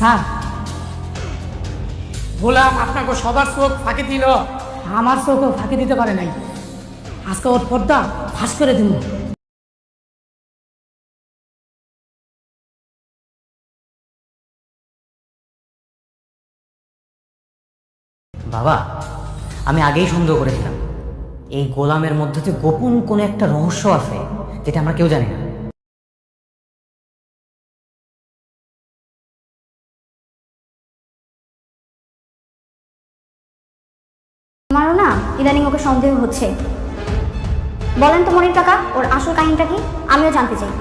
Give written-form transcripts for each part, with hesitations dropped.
Sir, গোলাম আপনাকে সবার চোখ ফাঁকি দিল, আমার চোখও ফাঁকি দিতে পারে নাই। আজকে ওর পর্দা ফাঁস করে দিব। বাবা, আমি আগেই সন্দেহ করেছিলাম এই গোলামের মধ্যে যে গোপন কোনো একটা রহস্য আছে যেটা আমরা কেউ জানি না। আমারও না ইদানিং ওকে সন্দেহ হচ্ছে। বলেন তো মনির কাকা, ওর আসল কাহিনীটা কি? আমিও জানতে চাই।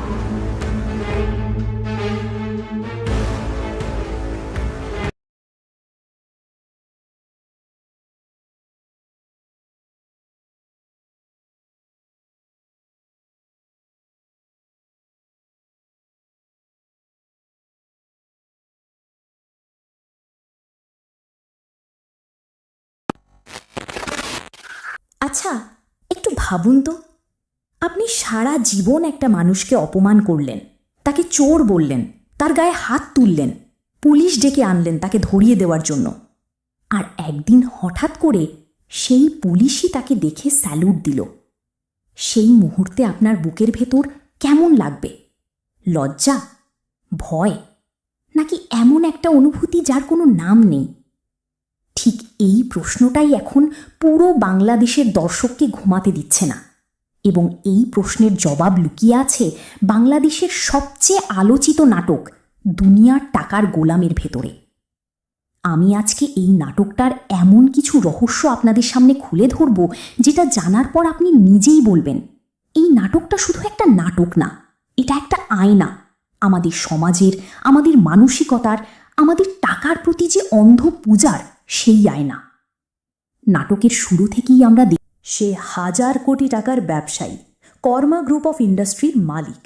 আচ্ছা, একটু ভাবুন তো, আপনি সারা জীবন একটা মানুষকে অপমান করলেন, তাকে চোর বললেন, তার গায়ে হাত তুললেন, পুলিশ ডেকে আনলেন তাকে ধরিয়ে দেওয়ার জন্য, আর একদিন হঠাৎ করে সেই পুলিশই তাকে দেখে স্যালুট দিল। সেই মুহূর্তে আপনার বুকের ভেতর কেমন লাগবে? লজ্জা, ভয়, নাকি এমন একটা অনুভূতি যার কোনো নাম নেই? ঠিক এই প্রশ্নটাই এখন পুরো বাংলাদেশের দর্শককে ঘুমাতে দিচ্ছে না, এবং এই প্রশ্নের জবাব লুকিয়ে আছে বাংলাদেশের সবচেয়ে আলোচিত নাটক দুনিয়ার টাকার গোলামের ভেতরে। আমি আজকে এই নাটকটার এমন কিছু রহস্য আপনাদের সামনে খুলে ধরব যেটা জানার পর আপনি নিজেই বলবেন, এই নাটকটা শুধু একটা নাটক না, এটা একটা আয়না, আমাদের সমাজের, আমাদের মানসিকতার, আমাদের টাকার প্রতি যে অন্ধ পূজার সেই আয়না। নাটকের শুরু থেকেই আমরা দেখি সে 1000 কোটি টাকার ব্যবসায়ী, কর্মা গ্রুপ অফ ইন্ডাস্ট্রির মালিক,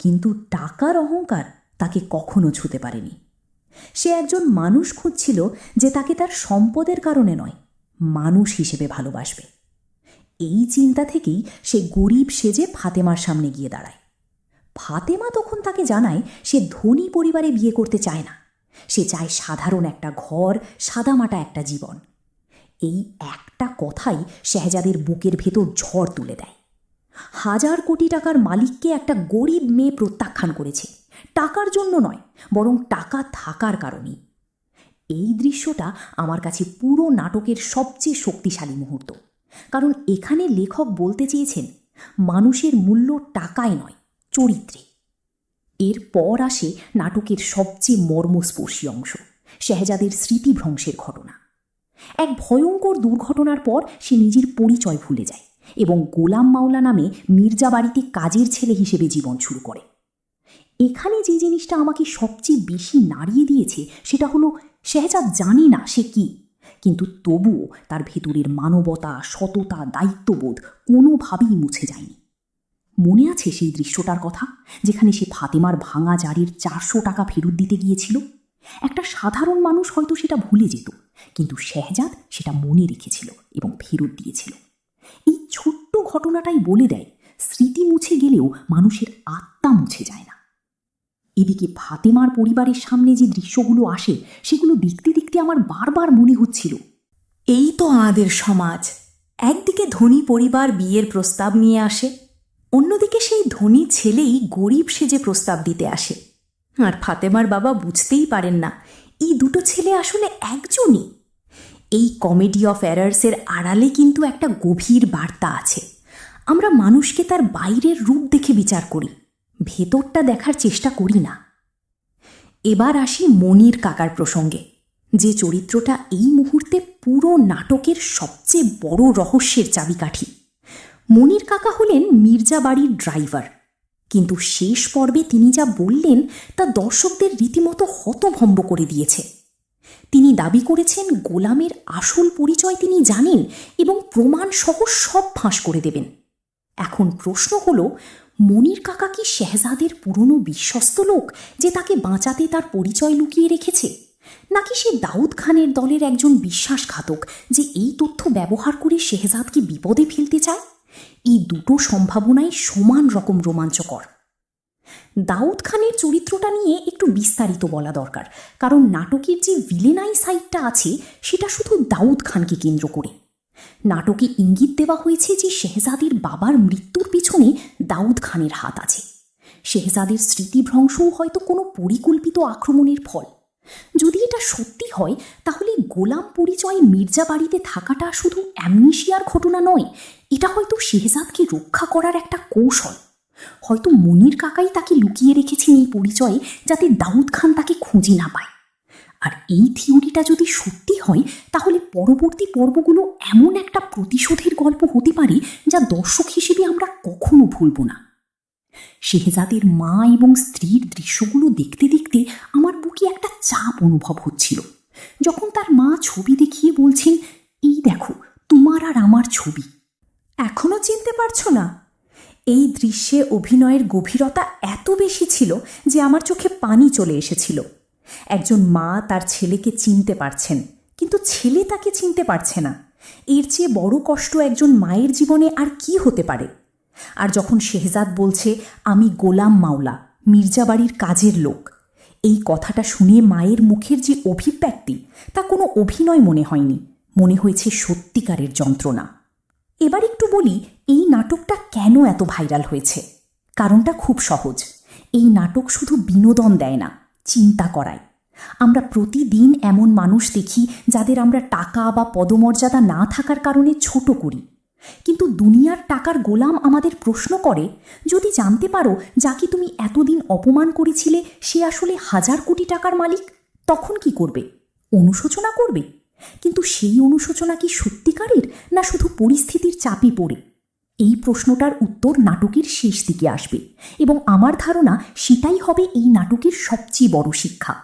কিন্তু টাকার অহংকার তাকে কখনো ছুতে পারেনি। সে একজন মানুষ খুঁজছিল যে তাকে তার সম্পদের কারণে নয়, মানুষ হিসেবে ভালোবাসবে। এই চিন্তা থেকেই সে গরিব সেজে ফাতেমার সামনে গিয়ে দাঁড়ায়। ফাতেমা তখন তাকে জানায় সে ধনী পরিবারে বিয়ে করতে চায় না, সে চায় সাধারণ একটা ঘর, সাদামাটা একটা জীবন। এই একটা কথাই শেহজাদের বুকের ভেতর ঝড় তুলে দেয়। 1000 কোটি টাকার মালিককে একটা গরিব মেয়ে প্রত্যাখ্যান করেছে, টাকার জন্য নয়, বরং টাকা থাকার কারণেই। এই দৃশ্যটা আমার কাছে পুরো নাটকের সবচেয়ে শক্তিশালী মুহূর্ত, কারণ এখানে লেখক বলতে চেয়েছেন মানুষের মূল্য টাকায় নয়, চরিত্রে। এরপর আসে নাটকের সবচেয়ে মর্মস্পর্শী অংশ, শেহজাদের স্মৃতিভ্রংশের ঘটনা। এক ভয়ঙ্কর দুর্ঘটনার পর সে নিজের পরিচয় ভুলে যায় এবং গোলাম মাওলা নামে মির্জা বাড়িতে কাজের ছেলে হিসেবে জীবন শুরু করে। এখানে যে জিনিসটা আমাকে সবচেয়ে বেশি নাড়িয়ে দিয়েছে সেটা হলো শেহজাদ জানে না সে কি, কিন্তু তবুও তার ভেতরের মানবতা, সততা, দায়িত্ববোধ কোনোভাবেই মুছে যায়নি। মনে আছে সেই দৃশ্যটার কথা যেখানে সে ফাতেমার ভাঙা জারির 400 টাকা ফেরত দিতে গিয়েছিল? একটা সাধারণ মানুষ হয়তো সেটা ভুলে যেত, কিন্তু শেহজাদ সেটা মনে রেখেছিল এবং ফেরত দিয়েছিল। এই ছোট্ট ঘটনাটাই বলে দেয় স্মৃতি মুছে গেলেও মানুষের আত্মা মুছে যায় না। এদিকে ফাতেমার পরিবারের সামনে যে দৃশ্যগুলো আসে সেগুলো দেখতে দেখতে আমার বারবার মনে হচ্ছিল, এই তো আমাদের সমাজ। একদিকে ধনী পরিবার বিয়ের প্রস্তাব নিয়ে আসে, অন্যদিকে সেই ধনী ছেলেই গরিব সেজে প্রস্তাব দিতে আসে, আর ফাতেমার বাবা বুঝতেই পারেন না এই দুটো ছেলে আসলে একজনই। এই কমেডি অফ এরার্সের আড়ালে কিন্তু একটা গভীর বার্তা আছে। আমরা মানুষকে তার বাইরের রূপ দেখে বিচার করি, ভেতরটা দেখার চেষ্টা করি না। এবার আসি মনির কাকার প্রসঙ্গে, যে চরিত্রটা এই মুহূর্তে পুরো নাটকের সবচেয়ে বড় রহস্যের চাবিকাঠি। মনির কাকা হলেন মির্জা বাড়ির ড্রাইভার, কিন্তু শেষ পর্বে তিনি যা বললেন তা দর্শকদের রীতিমতো হতভম্ব করে দিয়েছে। তিনি দাবি করেছেন গোলামের আসল পরিচয় তিনি জানেন এবং প্রমাণ সহ সব ফাঁস করে দেবেন। এখন প্রশ্ন হলো, মনির কাকা কি শেহজাদের পুরনো বিশ্বস্ত লোক যে তাকে বাঁচাতে তার পরিচয় লুকিয়ে রেখেছে, নাকি সে দাউদ খানের দলের একজন বিশ্বাসঘাতক যে এই তথ্য ব্যবহার করে শেহজাদকে বিপদে ফেলতে চায়? এই দুটো সম্ভাবনাই সমান রকম রোমাঞ্চকর। দাউদ খানের চরিত্রটা নিয়ে একটু বিস্তারিত বলা দরকার, কারণ নাটকের যে ভিলেনাই সাইডটা আছে সেটা শুধু দাউদ খানকে কেন্দ্র করে। নাটকে ইঙ্গিত দেওয়া হয়েছে যে শেহজাদের বাবার মৃত্যুর পিছনে দাউদ খানের হাত আছে। শেহজাদের স্মৃতিভ্রংশও হয়তো কোনো পরিকল্পিত আক্রমণের ফল। যদি এটা সত্যি হয় তাহলে গোলাম পরিচয়ে মির্জা বাড়িতে থাকাটা শুধু অ্যামনেশিয়ার ঘটনা নয়, এটা হয়তো শেহজাদকে রক্ষা করার একটা কৌশল। হয়তো মনির কাকাই তাকে লুকিয়ে রেখেছেন এই পরিচয়ে, যাতে দাউদ খান তাকে খুঁজে না পায়। আর এই থিওরিটা যদি সত্যি হয় তাহলে পরবর্তী পর্বগুলো এমন একটা প্রতিশোধের গল্প হতে পারে যা দর্শক হিসেবে আমরা কখনো ভুলব না। শেহজাদের মা এবং স্ত্রীর দৃশ্যগুলো দেখতে দেখতে আমার বুকে একটা চাপ অনুভব হচ্ছিল। যখন তার মা ছবি দেখিয়ে বলছেন, এই দেখো তোমার আর আমার ছবি। এখনো চিনতে পারছো না? এই দৃশ্যে অভিনয়ের গভীরতা এত বেশি ছিল যে আমার চোখে পানি চলে এসেছিল। একজন মা তার ছেলেকে চিনতে পারছেন, কিন্তু ছেলে তাকে চিনতে পারছে না। এর চেয়ে বড় কষ্ট একজন মায়ের জীবনে আর কি হতে পারে? আর যখন শেহজাদ বলছে, আমি গোলাম মাওলা, মির্জা বাড়ির কাজের লোক, এই কথাটা শুনে মায়ের মুখের যে অভিব্যক্তি, তা কোনো অভিনয় মনে হয়নি, মনে হয়েছে সত্যিকারের যন্ত্রণা। এবার একটু বলি এই নাটকটা কেন এত ভাইরাল হয়েছে। কারণটা খুব সহজ। এই নাটক শুধু বিনোদন দেয় না, চিন্তা করায়। আমরা প্রতিদিন এমন মানুষ দেখি যাদের আমরা টাকা বা পদমর্যাদা না থাকার কারণে ছোট করি, কিন্তু দুনিয়ার টাকার গোলাম আমাদের প্রশ্ন করে, যদি জানতে পারো যাকে তুমি এতদিন অপমান করেছিলে সে আসলে 1000 কোটি টাকার মালিক, তখন কি করবে? অনুশোচনা করবে। কিন্তু সেই অনুশোচনা কি সত্যিকারের, না শুধু পরিস্থিতির চাপে পড়ে? এই প্রশ্নটার উত্তর নাটকের শেষ দিকে আসবে, এবং আমার ধারণা সেটাই হবে এই নাটকের সবচেয়ে বড় শিক্ষা।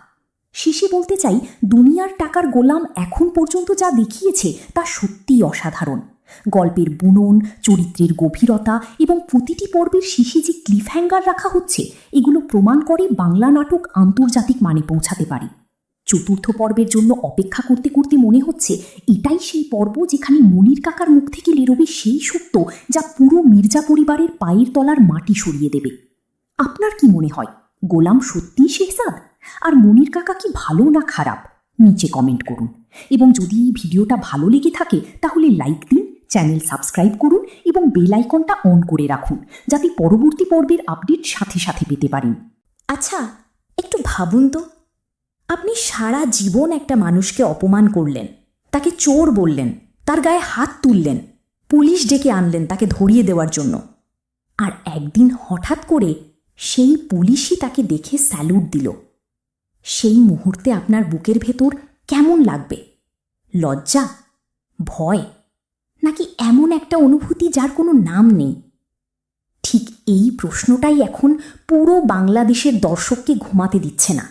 শেষে বলতে চাই, দুনিয়ার টাকার গোলাম এখন পর্যন্ত যা দেখিয়েছে তা সত্যিই অসাধারণ। গল্পের বুনন, চরিত্রের গভীরতা এবং প্রতিটি পর্বের শেষে যে ক্লিফহ্যাঙ্গার রাখা হচ্ছে, এগুলো প্রমাণ করে বাংলা নাটক আন্তর্জাতিক মানে পৌঁছাতে পারে। চতুর্থ পর্বের জন্য অপেক্ষা করতে করতে মনে হচ্ছে এটাই সেই পর্ব যেখানে মনির কাকার মুখ থেকে বেরোবে সেই সত্য যা পুরো মির্জা পরিবারের পায়ের তলার মাটি সরিয়ে দেবে। আপনার কি মনে হয়, গোলাম সত্যিই শেহজাদ? আর মনির কাকা কি ভালো না খারাপ? নিচে কমেন্ট করুন। এবং যদি এই ভিডিওটা ভালো লেগে থাকে তাহলে লাইক দিন, চ্যানেল সাবস্ক্রাইব করুন এবং বেল আইকনটা অন করে রাখুন, যাতে পরবর্তী পর্বের আপডেট সাথে সাথে পেতে পারেন। আচ্ছা, একটু ভাবুন তো, আপনি সারা জীবন একটা মানুষকে অপমান করলেন, তাকে চোর বললেন, তার গায়ে হাত তুললেন, পুলিশ ডেকে আনলেন তাকে ধরিয়ে দেওয়ার জন্য, আর একদিন হঠাৎ করে সেই পুলিশই তাকে দেখে স্যালুট দিল। সেই মুহূর্তে আপনার বুকের ভেতর কেমন লাগবে? লজ্জা, ভয়, নাকি এমন একটা অনুভূতি যার কোনো নাম নেই? ঠিক এই প্রশ্নটাই এখন পুরো বাংলাদেশের দর্শককে ঘুমাতে দিচ্ছে না,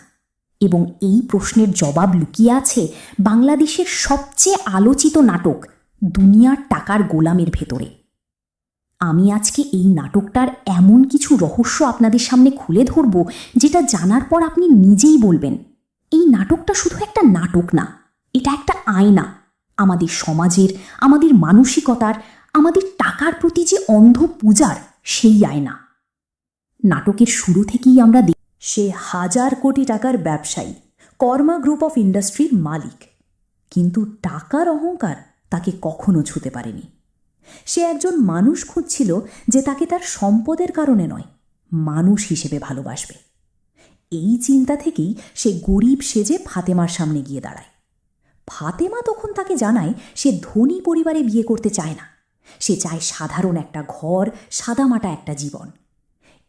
এবং এই প্রশ্নের জবাব লুকিয়ে আছে বাংলাদেশের সবচেয়ে আলোচিত নাটক দুনিয়ার টাকার গোলামের ভেতরে। আমি আজকে এই নাটকটার এমন কিছু রহস্য আপনাদের সামনে খুলে ধরব যেটা জানার পর আপনি নিজেই বলবেন, এই নাটকটা শুধু একটা নাটক না, এটা একটা আয়না। আমাদের সমাজের, আমাদের মানসিকতার, আমাদের টাকার প্রতি যে অন্ধ পূজার সেই আয়না। নাটকের শুরু থেকেই আমরা সে 1000 কোটি টাকার ব্যবসায়ী, কর্মা গ্রুপ অফ ইন্ডাস্ট্রির মালিক, কিন্তু টাকার অহংকার তাকে কখনো ছুঁতে পারেনি। সে একজন মানুষ খুঁজছিল যে তাকে তার সম্পদের কারণে নয়, মানুষ হিসেবে ভালোবাসবে। এই চিন্তা থেকেই সে গরিব সেজে ফাতেমার সামনে গিয়ে দাঁড়ায়। ফাতেমা তখন তাকে জানায় সে ধনী পরিবারে বিয়ে করতে চায় না, সে চায় সাধারণ একটা ঘর, সাদামাটা একটা জীবন।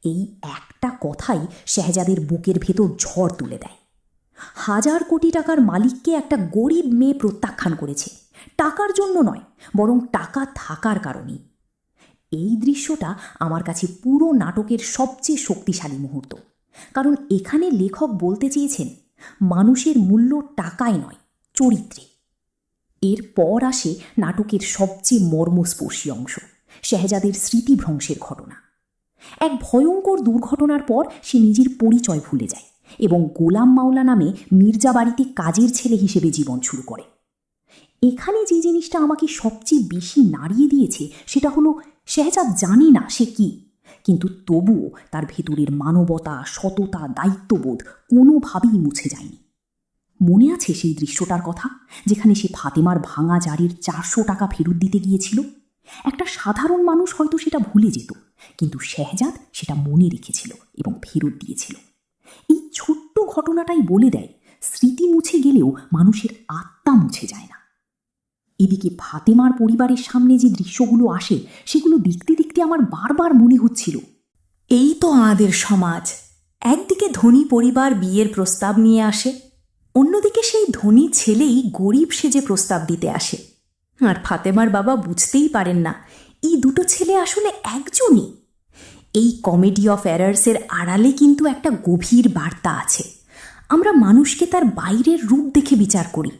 এই একটা কথাই শেহজাদের বুকের ভেতর ঝড় তুলে দেয়। 1000 কোটি টাকার মালিককে একটা গরিব মেয়ে প্রত্যাখ্যান করেছে, টাকার জন্য নয়, বরং টাকা থাকার কারণেই। এই দৃশ্যটা আমার কাছে পুরো নাটকের সবচেয়ে শক্তিশালী মুহূর্ত, কারণ এখানে লেখক বলতে চেয়েছেন মানুষের মূল্য টাকায় নয়, চরিত্রে। এরপর আসে নাটকের সবচেয়ে মর্মস্পর্শী অংশ, শেহজাদের স্মৃতিভ্রংশের ঘটনা। এক ভয়ঙ্কর দুর্ঘটনার পর সে নিজের পরিচয় ভুলে যায় এবং গোলাম মাওলা নামে মির্জা বাড়িতে কাজের ছেলে হিসেবে জীবন শুরু করে। এখানে যে জিনিসটা আমাকে সবচেয়ে বেশি নাড়িয়ে দিয়েছে সেটা হলো শেহজাদ জানে না সে কি, কিন্তু তবুও তার ভেতরের মানবতা, সততা, দায়িত্ববোধ কোনোভাবেই মুছে যায়নি। মনে আছে সেই দৃশ্যটার কথা, যেখানে সে ফাতেমার ভাঙা জারির 400 টাকা ফেরত দিতে গিয়েছিল? একটা সাধারণ মানুষ হয়তো সেটা ভুলে যেত, কিন্তু শেহজাদ সেটা মনে রেখেছিল এবং ফেরত দিয়েছিল। এই ছোট্ট ঘটনাটাই বলে দেয়, স্মৃতি মুছে গেলেও মানুষের আত্মা মুছে যায় না। এদিকে ফাতেমার পরিবারের সামনে যে দৃশ্যগুলো আসে, সেগুলো দেখতে দেখতে আমার বারবার মনে হচ্ছিল, এই তো আমাদের সমাজ। একদিকে ধনী পরিবার বিয়ের প্রস্তাব নিয়ে আসে, অন্যদিকে সেই ধনী ছেলেই গরিব সেজে প্রস্তাব দিতে আসে। আর ফাতেমার বাবা বুঝতেই পারেন না এই দুটো ছেলে আসলে একজনই। এই কমেডি অফ এরার্সের আড়ালে কিন্তু একটা গভীর বার্তা আছে। আমরা মানুষকে তার বাইরের রূপ দেখে বিচার করি,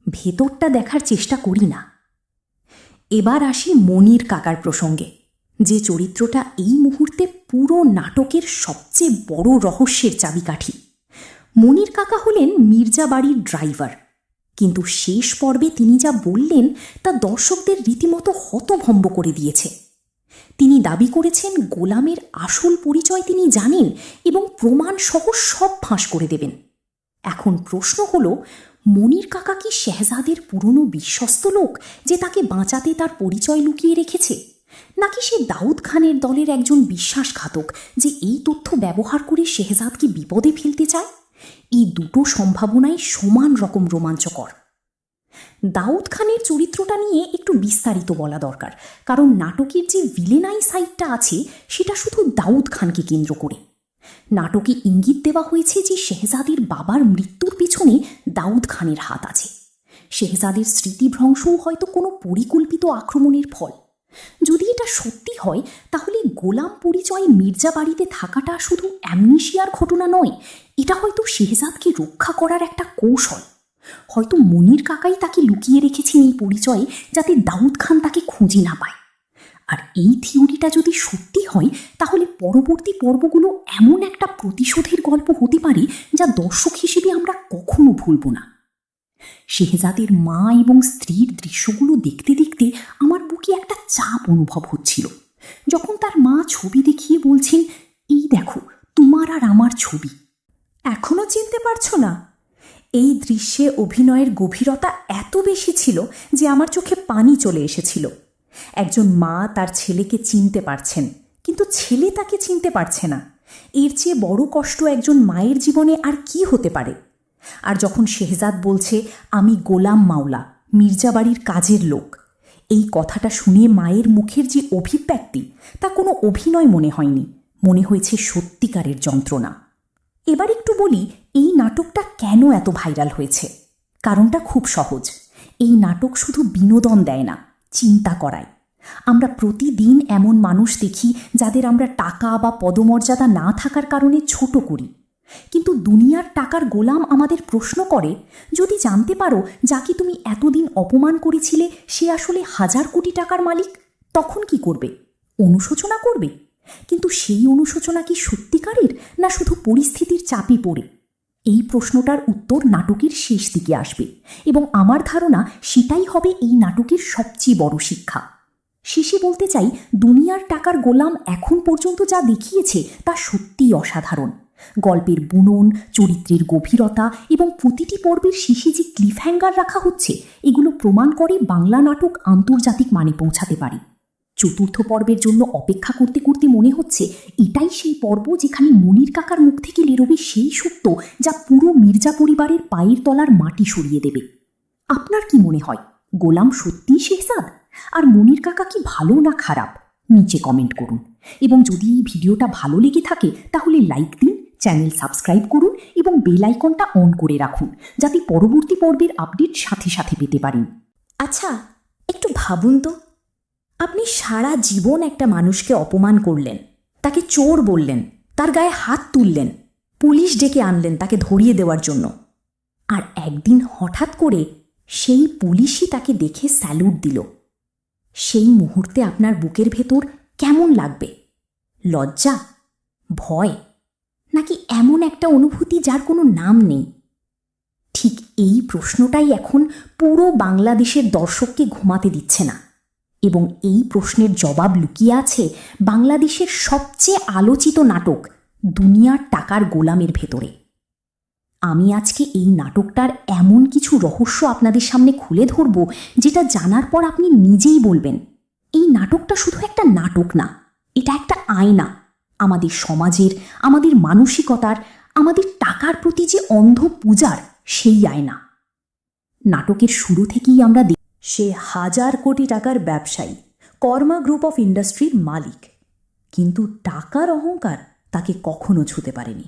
ভেতরটা দেখার চেষ্টা করি না। এবার আসি মনির কাকার প্রসঙ্গে, যে চরিত্রটা এই মুহূর্তে পুরো নাটকের সবচেয়ে বড় রহস্যের চাবিকাঠি। মনির কাকা হলেন মির্জা বাড়ির ড্রাইভার, কিন্তু শেষ পর্বে তিনি যা বললেন তা দর্শকদের রীতিমতো হতভম্ব করে দিয়েছে। তিনি দাবি করেছেন গোলামের আসল পরিচয় তিনি জানেন এবং প্রমাণ সহ সব ফাঁস করে দেবেন। এখন প্রশ্ন হল, মনির কাকা কি শেহজাদের পুরনো বিশ্বস্ত লোক যে তাকে বাঁচাতে তার পরিচয় লুকিয়ে রেখেছে, নাকি সে দাউদ খানের দলের একজন বিশ্বাসঘাতক যে এই তথ্য ব্যবহার করে শেহজাদকে বিপদে ফেলতে চায়? এই দুটো সম্ভাবনাই সমান রকম রোমাঞ্চকর। দাউদ খানের চরিত্রটা নিয়ে একটু বিস্তারিত বলা দরকার, কারণ নাটকের যে ভিলেনাই সাইডটা আছে সেটা শুধু দাউদ খানকে কেন্দ্র করে। নাটকে ইঙ্গিত দেওয়া হয়েছে যে শেহজাদের বাবার মৃত্যুর পিছনে দাউদ খানের হাত আছে। শেহজাদের স্মৃতিভ্রংশও হয়তো কোনো পরিকল্পিত আক্রমণের ফল। যদি এটা সত্যি হয়, তাহলে গোলাম পরিচয়ে মির্জা বাড়িতে থাকাটা শুধু অ্যামনিশিয়ার ঘটনা নয়, এটা হয়তো শেহজাদকে রক্ষা করার একটা কৌশল। হয়তো মনির কাকাই তাকে লুকিয়ে রেখেছেন এই পরিচয়ে, যাতে দাউদ খান তাকে খুঁজে না পায়। আর এই থিওরিটা যদি সত্যি হয়, তাহলে পরবর্তী পর্বগুলো এমন একটা প্রতিশোধের গল্প হতে পারে যা দর্শক হিসেবে আমরা কখনো ভুলব না। শেহজাদের মা এবং স্ত্রীর দৃশ্যগুলো দেখতে দেখতে আমার বুকে একটা চাপ অনুভব হচ্ছিল। যখন তার মা ছবি দেখিয়ে বলছেন, এই দেখো তোমার আর আমার ছবি, এখনো চিনতে পারছো না? এই দৃশ্যে অভিনয়ের গভীরতা এত বেশি ছিল যে আমার চোখে পানি চলে এসেছিল। একজন মা তার ছেলেকে চিনতে পারছেন, কিন্তু ছেলে তাকে চিনতে পারছে না। এর চেয়ে বড় কষ্ট একজন মায়ের জীবনে আর কি হতে পারে? আর যখন শেহজাদ বলছে, আমি গোলাম মাওলা, মির্জা বাড়ির কাজের লোক, এই কথাটা শুনে মায়ের মুখের যে অভিব্যক্তি, তা কোনো অভিনয় মনে হয়নি, মনে হয়েছে সত্যিকারের যন্ত্রণা। এবার একটু বলি, এই নাটকটা কেন এত ভাইরাল হয়েছে। কারণটা খুব সহজ। এই নাটক শুধু বিনোদন দেয় না, চিন্তা করায়। আমরা প্রতিদিন এমন মানুষ দেখি যাদের আমরা টাকা বা পদমর্যাদা না থাকার কারণে ছোট করি, কিন্তু দুনিয়ার টাকার গোলাম আমাদের প্রশ্ন করে, যদি জানতে পারো যাকে তুমি এতদিন অপমান করেছিলে সে আসলে 1000 কোটি টাকার মালিক, তখন কি করবে? অনুশোচনা করবে। কিন্তু সেই অনুশোচনা কি সত্যিকারের, না শুধু পরিস্থিতির চাপে পড়ে? এই প্রশ্নটার উত্তর নাটকের শেষ দিকে আসবে, এবং আমার ধারণা সেটাই হবে এই নাটকের সবচেয়ে বড় শিক্ষা। শেষে বলতে চাই, দুনিয়ার টাকার গোলাম এখন পর্যন্ত যা দেখিয়েছে তা সত্যিই অসাধারণ। গল্পের বুনন, চরিত্রের গভীরতা এবং প্রতিটি পর্বের শেষে যে ক্লিফহ্যাঙ্গার রাখা হচ্ছে, এগুলো প্রমাণ করে বাংলা নাটক আন্তর্জাতিক মানে পৌঁছাতে পারে। চতুর্থ পর্বের জন্য অপেক্ষা করতে করতে মনে হচ্ছে এটাই সেই পর্ব যেখানে মনির কাকার মুখ থেকে বেরোবে সেই সত্য যা পুরো মির্জা পরিবারের পায়ের তলার মাটি সরিয়ে দেবে। আপনার কি মনে হয়, গোলাম সত্যিই শেহজাদ? আর মনির কাকা কি ভালো না খারাপ? নিচে কমেন্ট করুন। এবং যদি এই ভিডিওটা ভালো লেগে থাকে তাহলে লাইক দিন, চ্যানেল সাবস্ক্রাইব করুন এবং বেল আইকনটা অন করে রাখুন, যাতে পরবর্তী পর্বের আপডেট সাথে সাথে পেতে পারেন। আচ্ছা, একটু ভাবুন তো, আপনি সারা জীবন একটা মানুষকে অপমান করলেন, তাকে চোর বললেন, তার গায়ে হাত তুললেন, পুলিশ ডেকে আনলেন তাকে ধরিয়ে দেওয়ার জন্য, আর একদিন হঠাৎ করে সেই পুলিশই তাকে দেখে স্যালুট দিল। সেই মুহূর্তে আপনার বুকের ভেতর কেমন লাগবে? লজ্জা, ভয়, নাকি এমন একটা অনুভূতি যার কোনো নাম নেই? ঠিক এই প্রশ্নটাই এখন পুরো বাংলাদেশের দর্শককে ঘুমাতে দিচ্ছে না। এবং এই প্রশ্নের জবাব লুকিয়ে আছে বাংলাদেশের সবচেয়ে আলোচিত নাটক দুনিয়ার টাকার গোলামের ভেতরে। আমি আজকে এই নাটকটার এমন কিছু রহস্য আপনাদের সামনে খুলে ধরব যেটা জানার পর আপনি নিজেই বলবেন এই নাটকটা শুধু একটা নাটক না, এটা একটা আয়না, আমাদের সমাজের, আমাদের মানসিকতার, আমাদের টাকার প্রতি যে অন্ধ পূজার সেই আয়না। নাটকের শুরু থেকেই আমরা দেখি সে 1000 কোটি টাকার ব্যবসায়ী, কর্মা গ্রুপ অফ ইন্ডাস্ট্রির মালিক, কিন্তু টাকার অহংকার তাকে কখনো ছুঁতে পারেনি।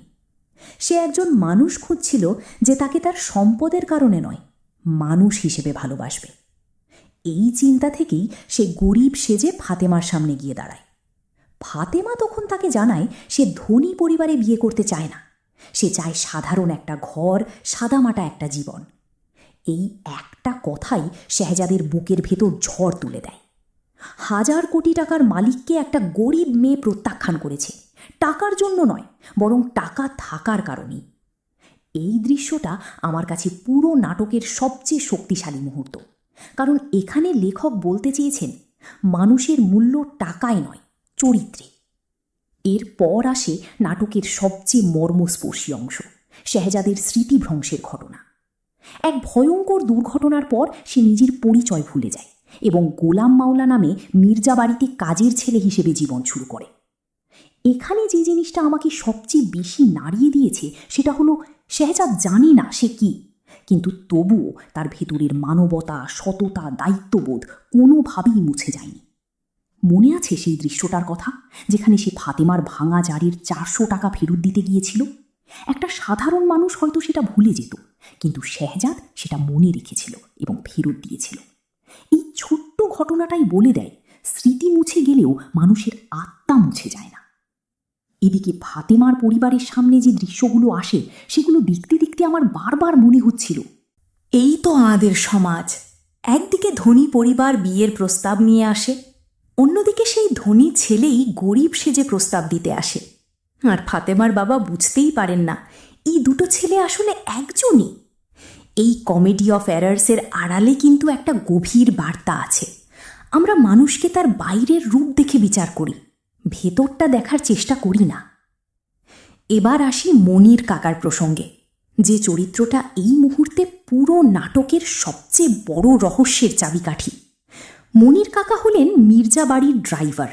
সে একজন মানুষ খুঁজছিল যে তাকে তার সম্পদের কারণে নয়, মানুষ হিসেবে ভালোবাসবে। এই চিন্তা থেকেই সে গরিব সেজে ফাতেমার সামনে গিয়ে দাঁড়ায়। ফাতেমা তখন তাকে জানায় সে ধনী পরিবারে বিয়ে করতে চায় না, সে চায় সাধারণ একটা ঘর, সাদামাটা একটা জীবন। এই একটা কথাই শেহজাদের বুকের ভেতর ঝড় তুলে দেয়। 1000 কোটি টাকার মালিককে একটা গরিব মেয়ে প্রত্যাখ্যান করেছে, টাকার জন্য নয় বরং টাকা থাকার কারণেই। এই দৃশ্যটা আমার কাছে পুরো নাটকের সবচেয়ে শক্তিশালী মুহূর্ত, কারণ এখানে লেখক বলতে চেয়েছেন মানুষের মূল্য টাকায় নয়, চরিত্রে। এরপর আসে নাটকের সবচেয়ে মর্মস্পর্শী অংশ, শেহজাদের স্মৃতিভ্রংশের ঘটনা। এক ভয়ঙ্কর দুর্ঘটনার পর সে নিজের পরিচয় ভুলে যায় এবং গোলাম মাওলা নামে মির্জা বাড়িতে কাজের ছেলে হিসেবে জীবন শুরু করে। এখানে যে জিনিসটা আমাকে সবচেয়ে বেশি নাড়িয়ে দিয়েছে সেটা হলো শেহজাদ জানে না সে কি, কিন্তু তবুও তার ভেতরের মানবতা, সততা, দায়িত্ববোধ কোনোভাবেই মুছে যায়নি। মনে আছে সেই দৃশ্যটার কথা যেখানে সে ফাতেমার ভাঙা জারির 400 টাকা ফেরত দিতে গিয়েছিল? একটা সাধারণ মানুষ হয়তো সেটা ভুলে যেত, কিন্তু শেহজাদ সেটা মনে রেখেছিল এবং ফেরত দিয়েছিল। এই ছোট্ট ঘটনাটাই বলে দেয় স্মৃতি মুছে গেলেও মানুষের আত্মা মুছে যায় না। এদিকে ফাতেমার পরিবারের সামনে যে দৃশ্যগুলো আসে সেগুলো দেখতে দেখতে আমার বারবার মনে হচ্ছিল এই তো আমাদের সমাজ। একদিকে ধনী পরিবার বিয়ের প্রস্তাব নিয়ে আসে, অন্যদিকে সেই ধনী ছেলেই গরিব সেজে প্রস্তাব দিতে আসে। আর ফাতেমার বাবা বুঝতেই পারেন না এই দুটো ছেলে আসলে একজনই। এই কমেডি অফ এরার্সের আড়ালে কিন্তু একটা গভীর বার্তা আছে। আমরা মানুষকে তার বাইরের রূপ দেখে বিচার করি, ভেতরটা দেখার চেষ্টা করি না। এবার আসি মনির কাকার প্রসঙ্গে, যে চরিত্রটা এই মুহূর্তে পুরো নাটকের সবচেয়ে বড় রহস্যের চাবিকাঠি। মনির কাকা হলেন মির্জা বাড়ির ড্রাইভার,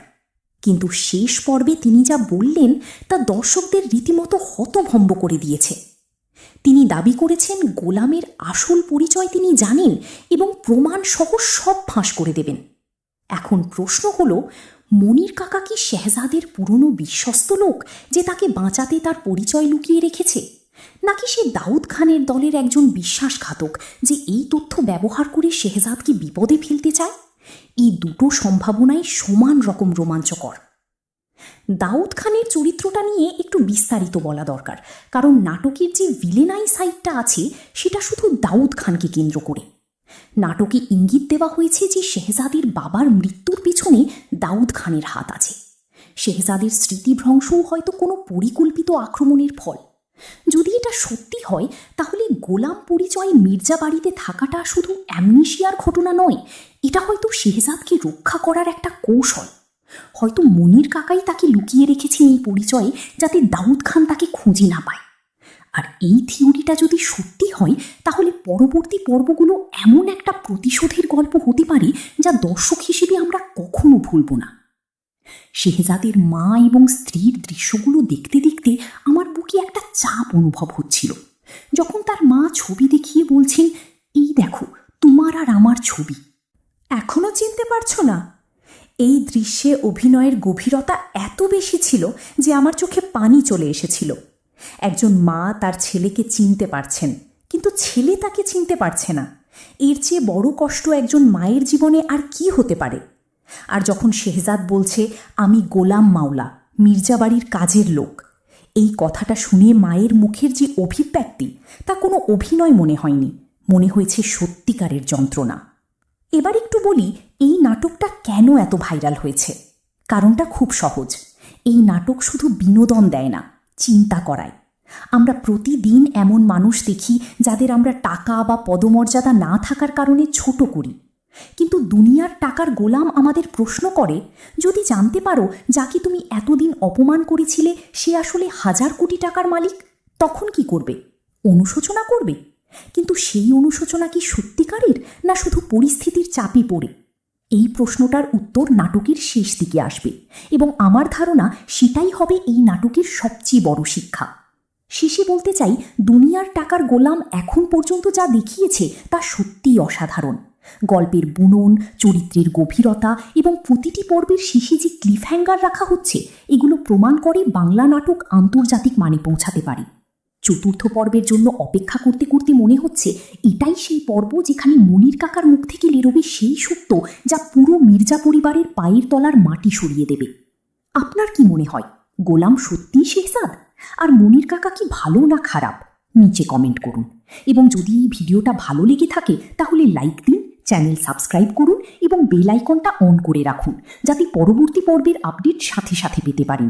কিন্তু শেষ পর্বে তিনি যা বললেন তা দর্শকদের রীতিমতো হতভম্ব করে দিয়েছে। তিনি দাবি করেছেন গোলামের আসল পরিচয় তিনি জানেন এবং প্রমাণ সহ সব ফাঁস করে দেবেন। এখন প্রশ্ন হলো, মনির কাকা কি শেহজাদের পুরনো বিশ্বস্ত লোক যে তাকে বাঁচাতে তার পরিচয় লুকিয়ে রেখেছে, নাকি সে দাউদ খানের দলের একজন বিশ্বাসঘাতক যে এই তথ্য ব্যবহার করে শেহজাদকে বিপদে ফেলতে চায়? এই দুটো সম্ভাবনাই সমান রকম রোমাঞ্চকর। দাউদ খানের চরিত্রটা নিয়ে একটু বিস্তারিত বলা দরকার, কারণ নাটকের যে ভিলেনাই সাইডটা আছে সেটা শুধু দাউদ খানকে কেন্দ্র করে। নাটকে ইঙ্গিত দেওয়া হয়েছে যে শেহজাদের বাবার মৃত্যুর পিছনে দাউদ খানের হাত আছে। শেহজাদের স্মৃতিভ্রংশও হয়তো কোনো পরিকল্পিত আক্রমণের ফল। যদি এটা সত্যি হয় তাহলে গোলাম পরিচয়ে মির্জা বাড়িতে থাকাটা শুধু অ্যামনেশিয়ার ঘটনা নয়, এটা হয়তো শেহজাদকে রক্ষা করার একটা কৌশল। হয়তো মনির কাকাই তাকে লুকিয়ে রেখেছেন এই পরিচয়ে যাতে দাউদ খান তাকে খুঁজে না পায়। আর এই থিওরিটা যদি সত্যি হয় তাহলে পরবর্তী পর্বগুলো এমন একটা প্রতিশোধের গল্প হতে পারে যা দর্শক হিসেবে আমরা কখনো ভুলব না। শেহজাদের মা এবং স্ত্রীর দৃশ্যগুলো দেখতে দেখতে আমার বুকে একটা চাপ অনুভব হচ্ছিল। যখন তার মা ছবি দেখিয়ে বলছেন, এই দেখো তোমার আর আমার ছবি, এখনো চিনতে পারছো না? এই দৃশ্যে অভিনয়ের গভীরতা এত বেশি ছিল যে আমার চোখে পানি চলে এসেছিল। একজন মা তার ছেলেকে চিনতে পারছেন, কিন্তু ছেলে তাকে চিনতে পারছে না। এর চেয়ে বড় কষ্ট একজন মায়ের জীবনে আর কি হতে পারে? আর যখন শেহজাদ বলছে, আমি গোলাম মাওলা, মির্জা বাড়ির কাজের লোক, এই কথাটা শুনে মায়ের মুখের যে অভিব্যক্তি তা কোনো অভিনয় মনে হয়নি, মনে হয়েছে সত্যিকারের যন্ত্রণা। এবার একটু বলি এই নাটকটা কেন এত ভাইরাল হয়েছে। কারণটা খুব সহজ। এই নাটক শুধু বিনোদন দেয় না, চিন্তা করায়। আমরা প্রতিদিন এমন মানুষ দেখি যাদের আমরা টাকা বা পদমর্যাদা না থাকার কারণে ছোট করি। কিন্তু দুনিয়ার টাকার গোলাম আমাদের প্রশ্ন করে, যদি জানতে পারো যাকে তুমি এতদিন অপমান করেছিলে সে আসলে 1000 কোটি টাকার মালিক, তখন কি করবে? অনুশোচনা করবে। কিন্তু সেই অনুশোচনা কি সত্যিকারের, না শুধু পরিস্থিতির চাপে পড়ে? এই প্রশ্নটার উত্তর নাটকের শেষ দিকে আসবে, এবং আমার ধারণা সেটাই হবে এই নাটকের সবচেয়ে বড় শিক্ষা। শেষে বলতে চাই, দুনিয়ার টাকার গোলাম এখন পর্যন্ত যা দেখিয়েছে তা সত্যিই অসাধারণ। গল্পের বুনন, চরিত্রের গভীরতা এবং প্রতিটি পর্বের শেষে যে ক্লিফহ্যাঙ্গার রাখা হচ্ছে, এগুলো প্রমাণ করে বাংলা নাটক আন্তর্জাতিক মানে পৌঁছাতে পারে। চতুর্থ পর্বের জন্য অপেক্ষা করতে করতে মনে হচ্ছে এটাই সেই পর্ব যেখানে মনির কাকার মুখ থেকে বেরোবে সেই সত্য যা পুরো মির্জা পরিবারের পায়ের তলার মাটি সরিয়ে দেবে। আপনার কি মনে হয়, গোলাম সত্যিই শেহজাদ? আর মনির কাকা কি ভালো না খারাপ? নিচে কমেন্ট করুন। এবং যদি এই ভিডিওটা ভালো লেগে থাকে তাহলে লাইক দিন, চ্যানেল সাবস্ক্রাইব করুন এবং বেল আইকনটা অন করে রাখুন, যাতে পরবর্তী পর্বের আপডেট সাথে সাথে পেতে পারেন।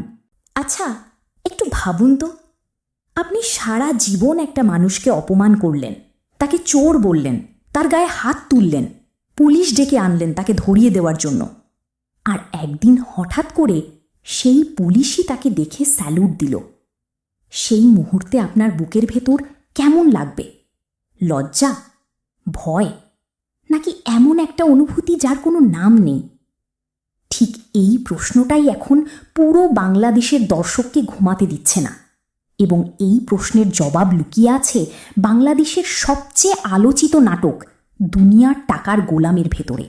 আচ্ছা, একটু ভাবুন তো, আপনি সারা জীবন একটা মানুষকে অপমান করলেন, তাকে চোর বললেন, তার গায়ে হাত তুললেন, পুলিশ ডেকে আনলেন তাকে ধরিয়ে দেওয়ার জন্য, আর একদিন হঠাৎ করে সেই পুলিশই তাকে দেখে স্যালুট দিল। সেই মুহূর্তে আপনার বুকের ভেতর কেমন লাগবে? লজ্জা, ভয়, নাকি এমন একটা অনুভূতি যার কোনো নাম নেই? ঠিক এই প্রশ্নটাই এখন পুরো বাংলাদেশের দর্শককে ঘুমাতে দিচ্ছে না, এবং এই প্রশ্নের জবাব লুকিয়ে আছে বাংলাদেশের সবচেয়ে আলোচিত নাটক দুনিয়ার টাকার গোলামের ভেতরে।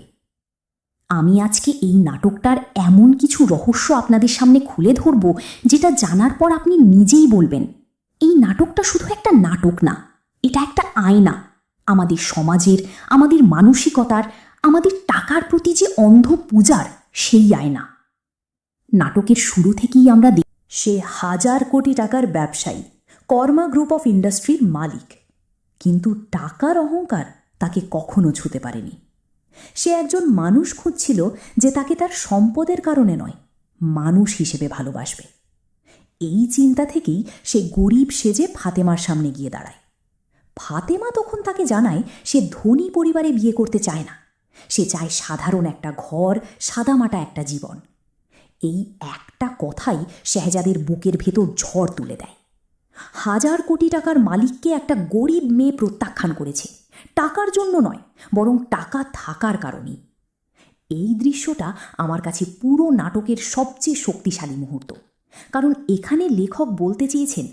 আমি আজকে এই নাটকটার এমন কিছু রহস্য আপনাদের সামনে খুলে ধরব যেটা জানার পর আপনি নিজেই বলবেন, এই নাটকটা শুধু একটা নাটক না, এটা একটা আয়না। আমাদের সমাজের, আমাদের মানসিকতার, আমাদের টাকার প্রতি যে অন্ধ পূজার সেই আয়না। নাটকের শুরু থেকেই আমরা সে 1000 কোটি টাকার ব্যবসায়ী, কর্মা গ্রুপ অফ ইন্ডাস্ট্রির মালিক, কিন্তু টাকার অহংকার তাকে কখনো ছুঁতে পারেনি। সে একজন মানুষ খুঁজছিল যে তাকে তার সম্পদের কারণে নয়, মানুষ হিসেবে ভালোবাসবে। এই চিন্তা থেকেই সে গরিব সেজে ফাতেমার সামনে গিয়ে দাঁড়ায়। ফাতেমা তখন তাকে জানায় সে ধনী পরিবারে বিয়ে করতে চায় না, সে চায় সাধারণ একটা ঘর, সাদামাটা একটা জীবন। এই একটা কথাই শেহজাদের বুকের ভেতর ঝড় তুলে দেয়। 1000 কোটি টাকার মালিককে একটা গরিব মেয়ে প্রত্যাখ্যান করেছে, টাকার জন্য নয়, বরং টাকা থাকার কারণেই। এই দৃশ্যটা আমার কাছে পুরো নাটকের সবচেয়ে শক্তিশালী মুহূর্ত, কারণ এখানে লেখক বলতে চেয়েছেন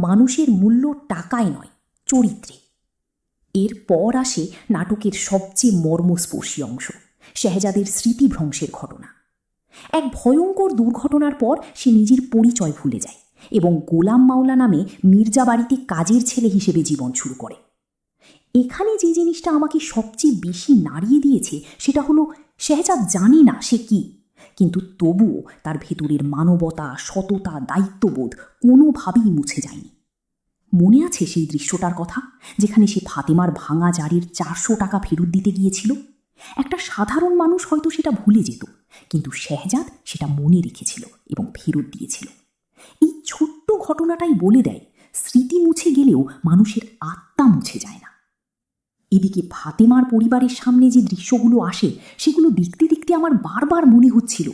মানুষের মূল্য টাকায় নয়, চরিত্রে। এরপর আসে নাটকের সবচেয়ে মর্মস্পর্শী অংশ, শেহজাদের স্মৃতিভ্রংশের ঘটনা। এক ভয়ঙ্কর দুর্ঘটনার পর সে নিজের পরিচয় ভুলে যায় এবং গোলাম মাওলা নামে মির্জা বাড়িতে কাজের ছেলে হিসেবে জীবন শুরু করে। এখানে যে জিনিসটা আমাকে সবচেয়ে বেশি নাড়িয়ে দিয়েছে সেটা হলো শেহজাদ জানে না সে কি, কিন্তু তবুও তার ভেতরের মানবতা, সততা, দায়িত্ববোধ কোনোভাবেই মুছে যায়নি। মনে আছে সেই দৃশ্যটার কথা যেখানে সে ফাতেমার ভাঙা জারের 400 টাকা ফেরত দিতে গিয়েছিল? একটা সাধারণ মানুষ হয়তো সেটা ভুলে যেত, কিন্তু শেহজাদ সেটা মনে রেখেছিল এবং ফেরত দিয়েছিল। এই ছোট্ট ঘটনাটাই বলে দেয়, স্মৃতি মুছে গেলেও মানুষের আত্মা মুছে যায় না। এদিকে ফাতেমার পরিবারের সামনে যে দৃশ্যগুলো আসে সেগুলো দেখতে দেখতে আমার বারবার মনে হচ্ছিল